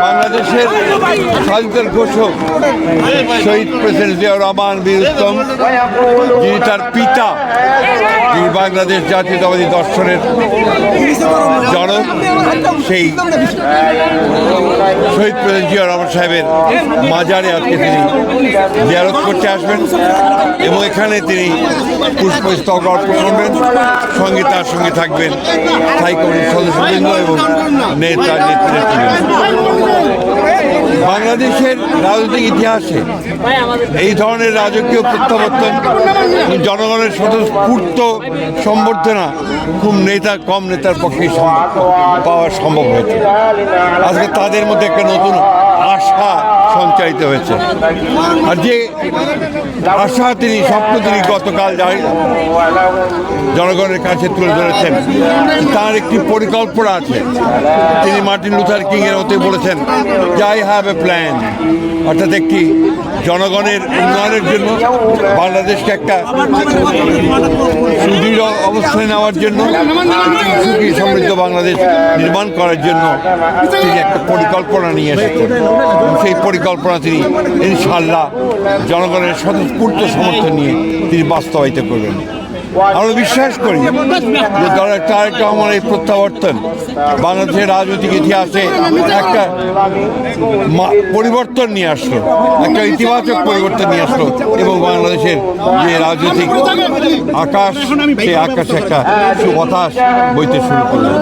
বাংলাদেশের স্বাধীনতার ঘোষক শহীদ প্রেসিডেন্ট জিয়াউর রহমান বীর উত্তম, যিনি তার পিতা, যিনি বাংলাদেশ জাতীয়তাবাদী দর্শনের জনক, সেই শহীদ প্রেসিডেন্ট জিয়াউর রহমান সাহেবের মাজারে আজকে তিনি জিয়ারত করতে আসবেন এবং এখানে তিনি পুষ্পস্তবক অর্পণ করবেন। সঙ্গে তার সঙ্গে থাকবেন স্থায়ী কমিটির সদস্যবৃন্দ এবং নেতৃত্ববৃন্দ। বাংলাদেশের রাজনৈতিক ইতিহাসে এই ধরনের রাজকীয় প্রত্যাবর্তন, জনগণের স্বতঃস্ফূর্ত সম্বর্ধনা খুব কম নেতার পক্ষে পাওয়া সম্ভব হয়েছে। আজকে তাদের মধ্যে একটা নতুন আশা সঞ্চারিত হয়েছে। আর যে আশা স্বপ্ন তিনি গতকাল জনগণের কাছে তুলে ধরেছেন, তার একটি পরিকল্পনা আছে। তিনি মার্টিন লুথার কিং এর মতে বলেছেন যে আই হ্যাভ এ প্ল্যান, অর্থাৎ একটি জনগণের উন্নয়নের জন্য, বাংলাদেশকে একটা সুদৃঢ় অবস্থায় নেওয়ার জন্য, সুখী সমৃদ্ধ বাংলাদেশ নির্মাণ করার জন্য তিনি একটা পরিকল্পনা নিয়ে এসেছেন। সেই পরিকল্পনা তিনি ইনশাআল্লাহ জনগণের স্বতঃস্ফূর্ত সমর্থন নিয়ে তিনি বাস্তবায়িত করবেন। আমরা বিশ্বাস করি যে তারেক রহমানের এই প্রত্যাবর্তন বাংলাদেশের রাজনৈতিক ইতিহাসে একটা পরিবর্তন নিয়ে আসলো, একটা ইতিবাচক পরিবর্তন নিয়ে আসলো এবং বাংলাদেশের যে রাজনৈতিক আকাশ, সেই আকাশে একটা সুবাতাস বইতে শুরু করলো।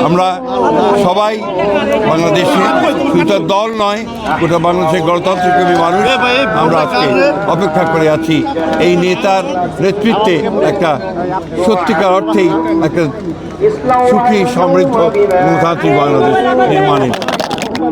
আমরা সবাই বাংলাদেশে শুধু তার দল নয়, গোটা বাংলাদেশের গণতন্ত্রপ্রেমী মানুষ আমরা আজকে অপেক্ষা করে আছি এই নেতার নেতৃত্বে একটা সত্যিকার অর্থেই একটা সুখী সমৃদ্ধ গণতান্ত্রিক বাংলাদেশ নির্মাণে।